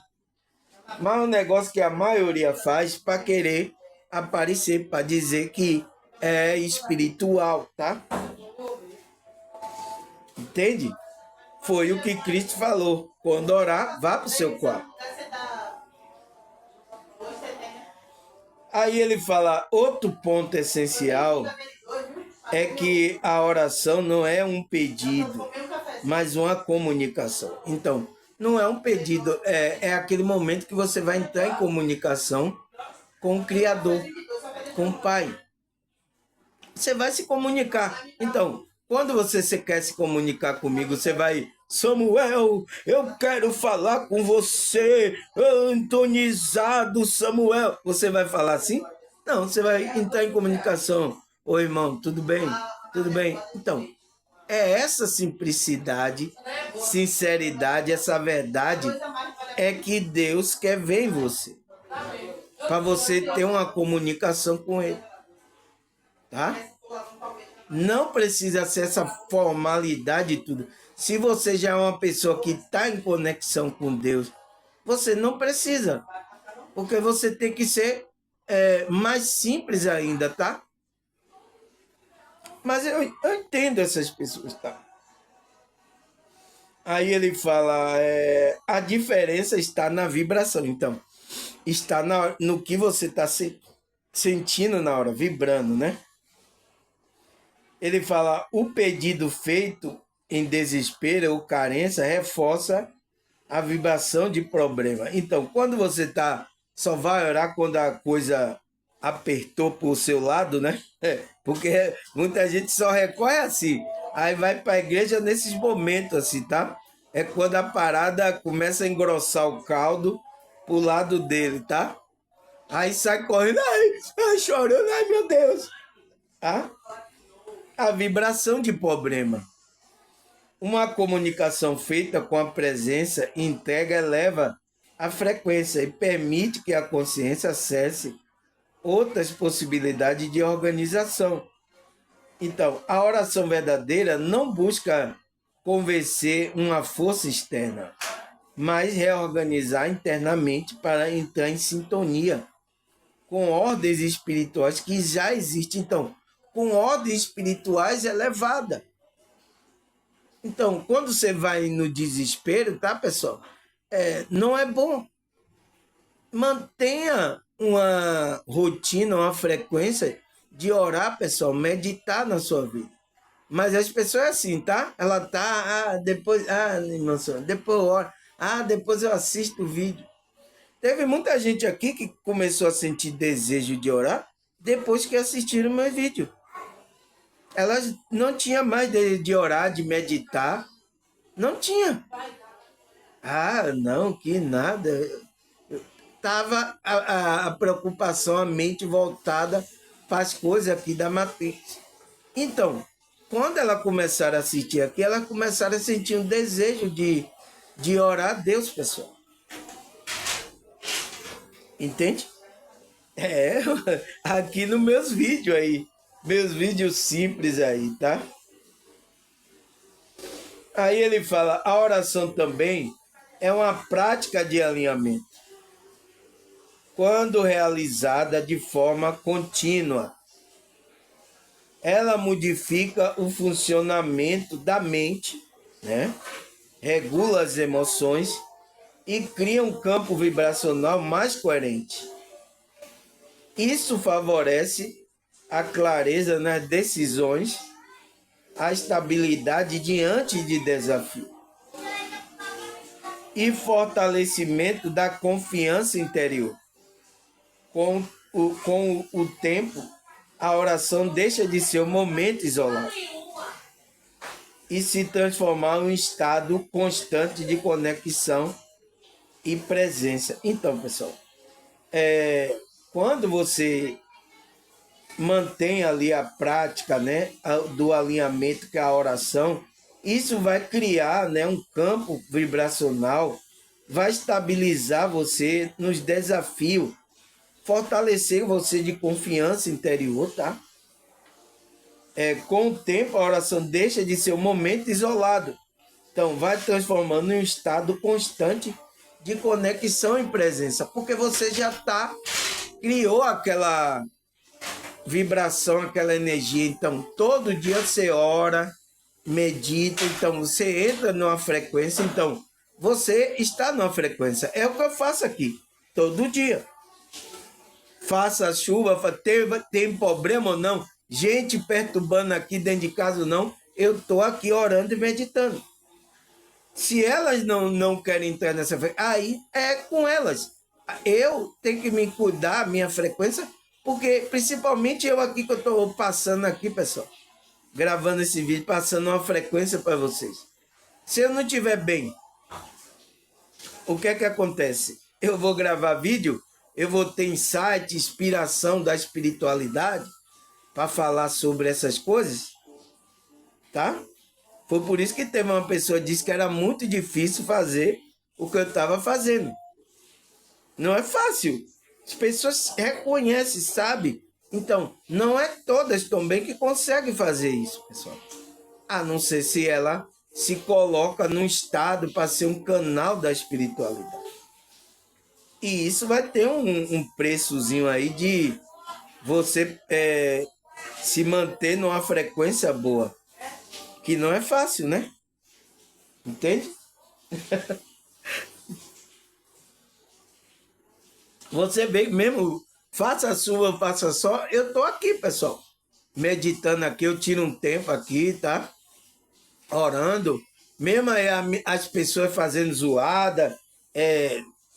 [SPEAKER 1] Mas é um negócio que a maioria faz para querer aparecer, para dizer que é espiritual, tá? Entende? Foi o que Cristo falou. Quando orar, vá para o seu quarto. Aí ele fala, outro ponto essencial é que a oração não é um pedido, mas uma comunicação. Então, não é um pedido, é aquele momento que você vai entrar em comunicação com o Criador, com o Pai. Você vai se comunicar. Então, quando você quer se comunicar comigo, você vai, Samuel, eu quero falar com você, Antonizado Samuel. Você vai falar assim? Não, você vai entrar em comunicação. Oi, irmão, tudo bem? Tudo bem? Então, é essa simplicidade, sinceridade, essa verdade é que Deus quer ver em você. Para você ter uma comunicação com Ele. Tá? Não precisa ser essa formalidade e tudo. Se você já é uma pessoa que está em conexão com Deus, você não precisa. Porque você tem que ser mais simples ainda, tá? Mas eu entendo essas pessoas, tá? Aí ele fala, a diferença está na vibração. Então, está no que você está sentindo na hora, vibrando, né? Ele fala, o pedido feito em desespero ou carência reforça a vibração de problema. Então, quando você só vai orar quando a coisa apertou pro seu lado, né? Porque muita gente só recorre assim. Aí vai para a igreja nesses momentos assim, tá? É quando a parada começa a engrossar o caldo pro lado dele, tá? Aí sai correndo, ai, chorando, ai meu Deus. Tá? A vibração de problema. Uma comunicação feita com a presença integra eleva a frequência e permite que a consciência acesse outras possibilidades de organização. Então, a oração verdadeira não busca convencer uma força externa, mas reorganizar internamente para entrar em sintonia com ordens espirituais que já existem. Então, com ordens espirituais elevadas. Então, quando você vai no desespero, tá, pessoal? Não é bom. Mantenha uma rotina, uma frequência de orar, pessoal, meditar na sua vida. Mas as pessoas é assim, tá? Ela tá, depois, irmão, depois eu oro, depois eu assisto o vídeo. Teve muita gente aqui que começou a sentir desejo de orar depois que assistiram o meu vídeo. Elas não tinham mais de orar, de meditar. Não tinha. Não, que nada. Tava a preocupação, a mente voltada para as coisas aqui da matriz. Então, quando ela começaram a assistir aqui, elas começaram a sentir um desejo de orar a Deus, pessoal. Entende? Aqui nos meus vídeos aí. Meus vídeos simples aí, tá? Aí ele fala, a oração também é uma prática de alinhamento. Quando realizada de forma contínua, ela modifica o funcionamento da mente, né? Regula as emoções e cria um campo vibracional mais coerente. Isso favorece a clareza nas decisões, a estabilidade diante de desafio e fortalecimento da confiança interior. Com o tempo, a oração deixa de ser um momento isolado e se transformar em um estado constante de conexão e presença. Então, pessoal, quando você mantém ali a prática, né, do alinhamento, que é a oração, isso vai criar, né, um campo vibracional, vai estabilizar você nos desafios, fortalecer você de confiança interior, tá? Com o tempo, a oração deixa de ser um momento isolado. Então, vai transformando em um estado constante de conexão e presença, porque você já criou aquela vibração, aquela energia. Então, todo dia você ora, medita, então você entra numa frequência, então você está numa frequência. É o que eu faço aqui, todo dia. Faça chuva, tem problema ou não, gente perturbando aqui dentro de casa ou não, eu estou aqui orando e meditando. Se elas não querem entrar nessa frequência, aí é com elas. Eu tenho que me cuidar, minha frequência, porque principalmente eu aqui que eu estou passando aqui, pessoal, gravando esse vídeo, passando uma frequência para vocês. Se eu não estiver bem, o que é que acontece? Eu vou gravar vídeo, eu vou ter insight, inspiração da espiritualidade para falar sobre essas coisas, tá? Foi por isso que teve uma pessoa que disse que era muito difícil fazer o que eu estava fazendo. Não é fácil. As pessoas reconhecem, sabem. Então, não é todas também que conseguem fazer isso, pessoal. A não ser se ela se coloca num estado para ser um canal da espiritualidade. E isso vai ter um preçozinho aí de você se manter numa frequência boa. Que não é fácil, né? Entende? Você vê mesmo, faça a sua, faça só. Eu tô aqui, pessoal, meditando aqui. Eu tiro um tempo aqui, tá? Orando. Mesmo as pessoas fazendo zoada,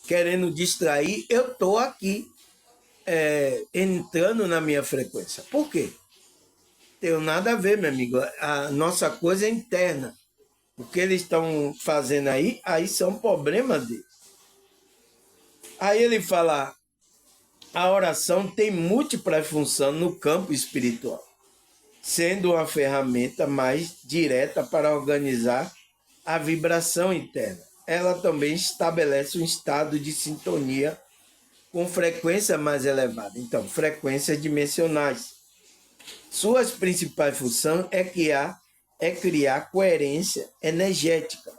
[SPEAKER 1] querendo distrair, eu tô aqui entrando na minha frequência. Por quê? Tem nada a ver, meu amigo. A nossa coisa é interna. O que eles estão fazendo aí são problemas deles. Aí ele fala, a oração tem múltiplas funções no campo espiritual, sendo uma ferramenta mais direta para organizar a vibração interna. Ela também estabelece um estado de sintonia com frequência mais elevada. Então, frequências dimensionais. Suas principais funções é criar coerência energética.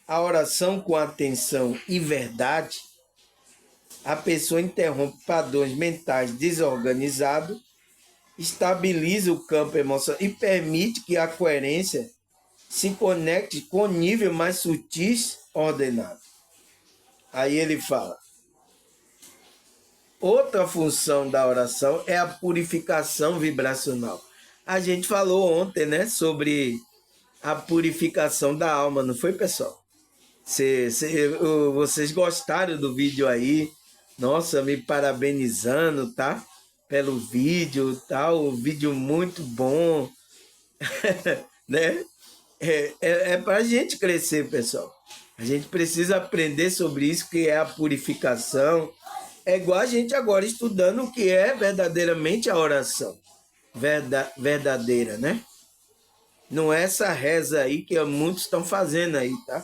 [SPEAKER 1] A oração com atenção e verdade, a pessoa interrompe padrões mentais desorganizados, estabiliza o campo emocional e permite que a coerência se conecte com nível mais sutis ordenado. Aí ele fala, outra função da oração é a purificação vibracional. A gente falou ontem, né, sobre a purificação da alma, não foi, pessoal? Vocês gostaram do vídeo aí? Nossa, me parabenizando, tá? Pelo vídeo, tá? O vídeo muito bom, né? É para a gente crescer, pessoal. A gente precisa aprender sobre isso, que é a purificação. É igual a gente agora estudando o que é verdadeiramente a oração verdadeira, né? Não é essa reza aí que muitos estão fazendo aí, tá?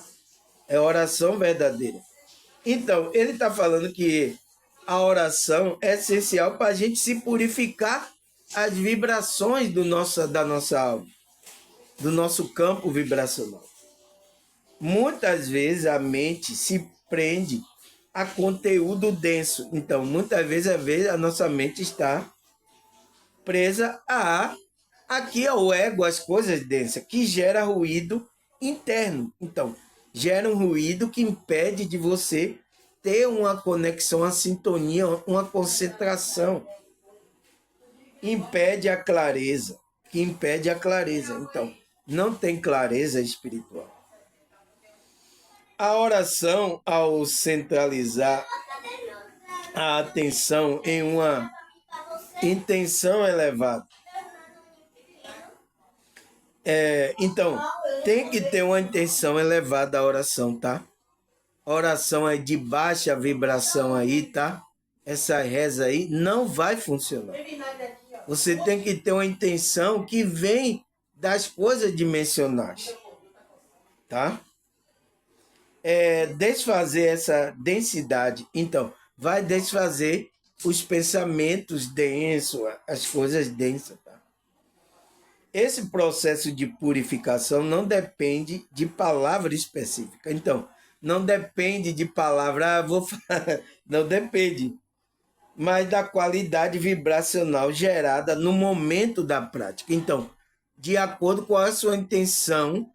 [SPEAKER 1] É oração verdadeira. Então, ele está falando que a oração é essencial para a gente se purificar as vibrações da nossa alma, do nosso campo vibracional. Muitas vezes a mente se prende a conteúdo denso. Então, muitas vezes a nossa mente está presa aqui ao ego, as coisas densas, que gera ruído interno. Então, gera um ruído que impede de você ter uma conexão, uma sintonia, uma concentração. Impede a clareza, que impede a clareza. Então, não tem clareza espiritual. A oração, ao centralizar a atenção em uma intenção elevada, Então, tem que ter uma intenção elevada à oração, tá? A oração é de baixa vibração aí, tá? Essa reza aí não vai funcionar. Você tem que ter uma intenção que vem das coisas dimensionais, tá? Desfazer essa densidade. Então, vai desfazer os pensamentos densos, as coisas densas, tá? Esse processo de purificação não depende de palavra específica. Então, não depende de palavra, vou falar, não depende, mas da qualidade vibracional gerada no momento da prática. Então, de acordo com a sua intenção,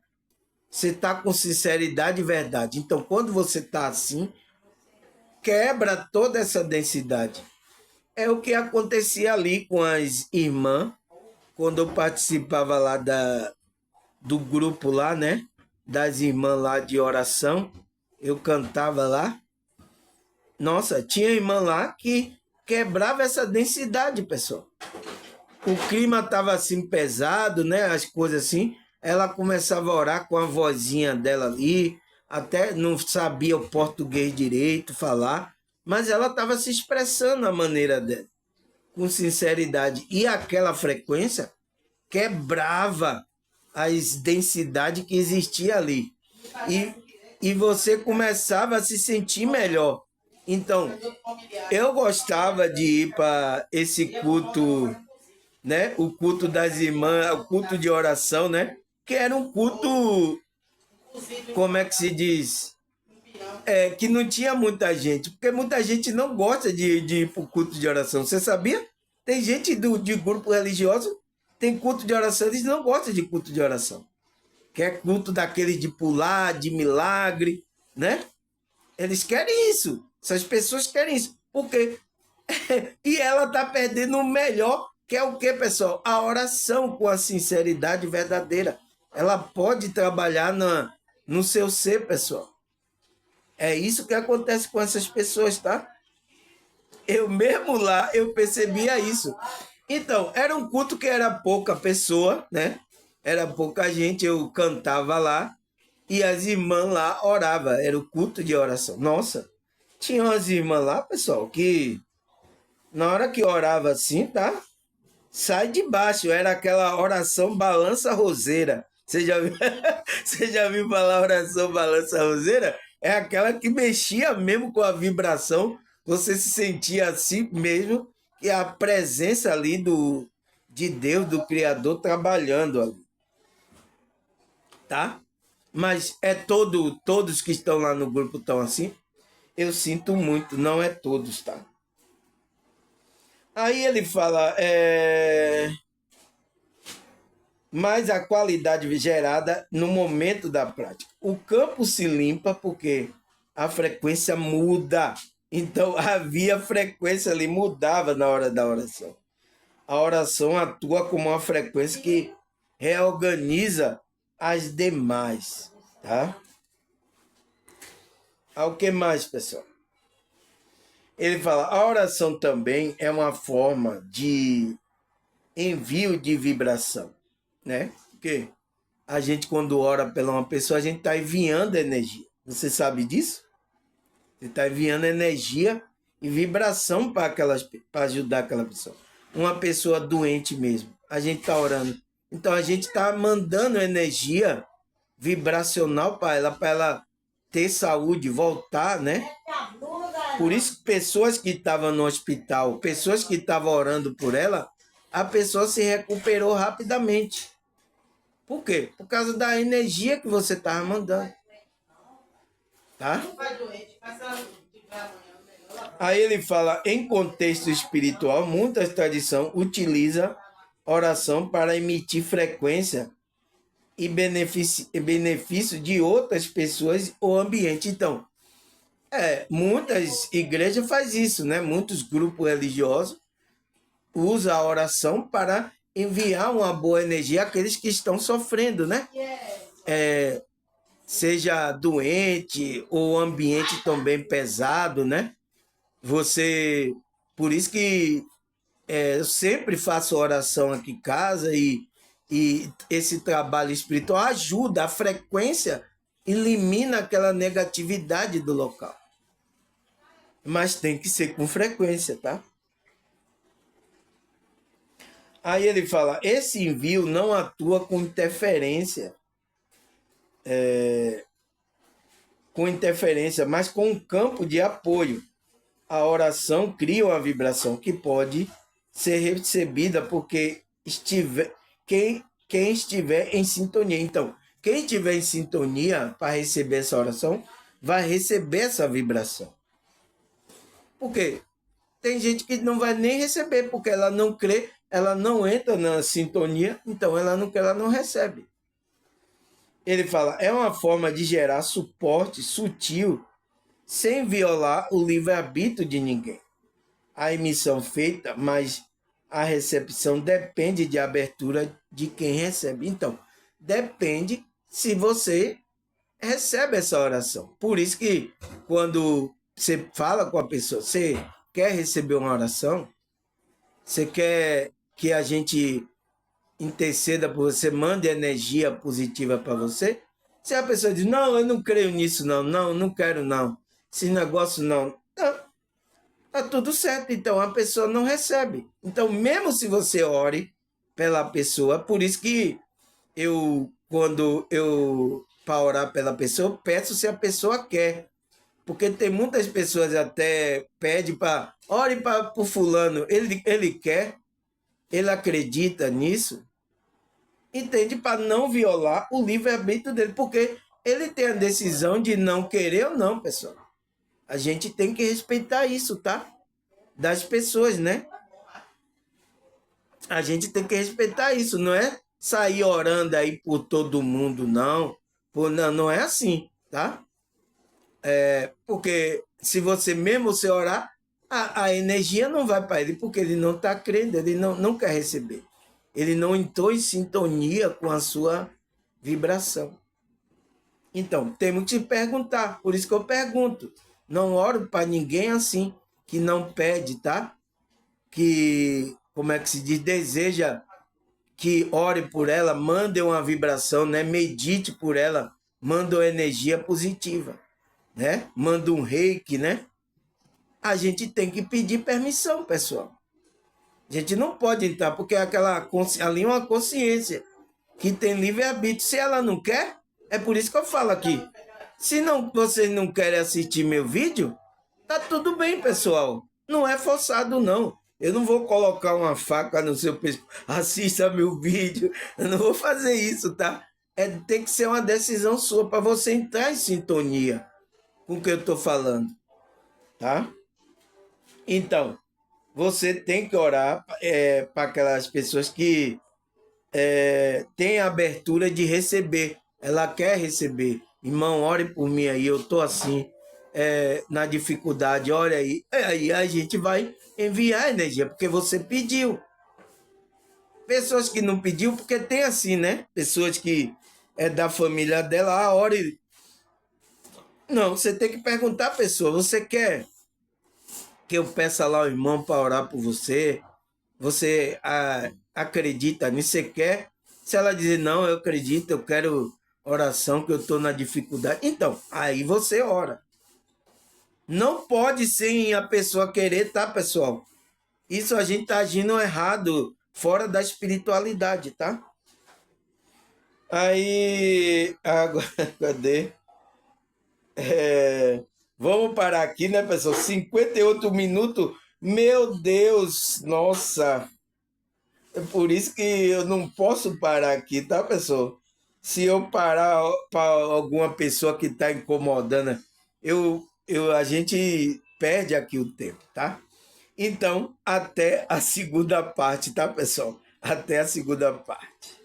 [SPEAKER 1] você está com sinceridade e verdade. Então, quando você está assim, quebra toda essa densidade. É o que acontecia ali com as irmãs, quando eu participava lá do grupo lá, né? Das irmãs lá de oração, eu cantava lá. Nossa, tinha irmã lá que quebrava essa densidade, pessoal. O clima estava assim pesado, né? As coisas assim. Ela começava a orar com a vozinha dela ali, até não sabia o português direito falar, mas ela estava se expressando à maneira dela, com sinceridade. E aquela frequência quebrava as densidades que existia ali. E você começava a se sentir melhor. Então, eu gostava de ir para esse culto, né? O culto das irmãs, o culto de oração, né? Que era um culto, como é que se diz? Que não tinha muita gente, porque muita gente não gosta de ir para o culto de oração. Você sabia? Tem gente de grupo religioso, tem culto de oração, eles não gostam de culto de oração. Que é culto daquele de pular, de milagre, né? Eles querem isso. Essas pessoas querem isso. Por quê? E ela está perdendo o melhor, que é o quê, pessoal? A oração com a sinceridade verdadeira. Ela pode trabalhar no seu ser, pessoal. É isso que acontece com essas pessoas, tá? Eu mesmo lá, eu percebia isso. Então, era um culto que era pouca pessoa, né? Era pouca gente, eu cantava lá e as irmãs lá oravam. Era o culto de oração. Nossa, tinha umas irmãs lá, pessoal, que na hora que orava assim, tá? Sai de baixo, era aquela oração balança roseira. Você já viu, você já viu falar oração balança roseira? É aquela que mexia mesmo com a vibração, você se sentia assim mesmo, que a presença ali de Deus, do Criador, trabalhando ali, tá? Mas todos que estão lá no grupo estão assim? Eu sinto muito, não é todos, tá? Aí ele fala, mas a qualidade gerada no momento da prática. O campo se limpa porque a frequência muda. Então havia frequência ali, mudava na hora da oração. A oração atua como uma frequência que reorganiza as demais, tá? O que mais, pessoal? Ele fala, a oração também é uma forma de envio de vibração, né? Porque a gente, quando ora pela uma pessoa, a gente está enviando energia. Você sabe disso? Você está enviando energia e vibração para ajudar aquela pessoa. Uma pessoa doente mesmo, a gente está orando. Então a gente está mandando energia vibracional para ela ter saúde, voltar, né? Por isso, pessoas que estavam no hospital, pessoas que estavam orando por ela, a pessoa se recuperou rapidamente. Por quê? Por causa da energia que você estava mandando. Tá? Aí ele fala, em contexto espiritual, muitas tradições utilizam oração para emitir frequência e benefício de outras pessoas ou ambiente. Então, muitas igrejas fazem isso, né? Muitos grupos religiosos usam a oração para enviar uma boa energia àqueles que estão sofrendo, né? Seja doente ou ambiente também pesado, né? Por isso que eu sempre faço oração aqui em casa e E esse trabalho espiritual ajuda, a frequência elimina aquela negatividade do local. Mas tem que ser com frequência, tá? Aí ele fala, esse envio não atua com interferência, mas com um campo de apoio. A oração cria uma vibração que pode ser recebida porque quem estiver em sintonia. Então, quem estiver em sintonia para receber essa oração, vai receber essa vibração. Por quê? Tem gente que não vai nem receber, porque ela não crê, ela não entra na sintonia, então ela não recebe. Ele fala, é uma forma de gerar suporte sutil, sem violar o livre-arbítrio de ninguém. A emissão feita, mas a recepção depende de abertura de quem recebe. Então, depende se você recebe essa oração. Por isso que quando você fala com a pessoa, você quer receber uma oração, você quer que a gente interceda por você, mande energia positiva para você, se a pessoa diz, não, eu não creio nisso, não quero não, esse negócio não, tá tudo certo, então a pessoa não recebe. Então, mesmo se você ore pela pessoa, por isso que quando eu, para orar pela pessoa, eu peço se a pessoa quer. Porque tem muitas pessoas até pedem para, ore para o fulano, ele quer, ele acredita nisso, entende? Para não violar o livre-arbítrio dele, porque ele tem a decisão de não querer ou não, pessoal. A gente tem que respeitar isso, tá? Das pessoas, né? A gente tem que respeitar isso, não é sair orando aí por todo mundo, não. Não é assim, tá? Porque se você mesmo você orar, a energia não vai para ele, porque ele não está crendo, ele não quer receber. Ele não entrou em sintonia com a sua vibração. Então, temos que te perguntar, por isso que eu pergunto. Não oro para ninguém assim, que não pede, tá? Que, como é que se diz, deseja que ore por ela, mande uma vibração, né? Medite por ela, manda uma energia positiva, né? Manda um reiki, né? A gente tem que pedir permissão, pessoal. A gente não pode entrar, porque ali é uma consciência que tem livre-arbítrio. Se ela não quer, é por isso que eu falo aqui. Se não, vocês não querem assistir meu vídeo, tá tudo bem, pessoal. Não é forçado, não. Eu não vou colocar uma faca no seu pescoço. Assista meu vídeo. Eu não vou fazer isso, tá? Tem que ser uma decisão sua para você entrar em sintonia com o que eu estou falando, tá? Então, você tem que orar para aquelas pessoas que têm a abertura de receber. Ela quer receber. Irmão, ore por mim aí, eu estou assim, na dificuldade, olha aí. Aí a gente vai enviar energia, porque você pediu. Pessoas que não pediu, porque tem assim, né? Pessoas que é da família dela, ore. Não, você tem que perguntar à pessoa, você quer que eu peça lá ao irmão para orar por você? Você acredita nisso? Você quer? Se ela dizer, não, eu acredito, eu quero oração, que eu estou na dificuldade. Então, aí você ora. Não pode sem a pessoa querer, tá, pessoal? Isso a gente está agindo errado, fora da espiritualidade, tá? Aí, agora, cadê? Vamos parar aqui, né, pessoal? 58 minutos. Meu Deus, nossa. É por isso que eu não posso parar aqui, tá, pessoal? Se eu parar para alguma pessoa que está incomodando, a gente perde aqui o tempo, tá? Então, até a segunda parte, tá, pessoal? Até a segunda parte.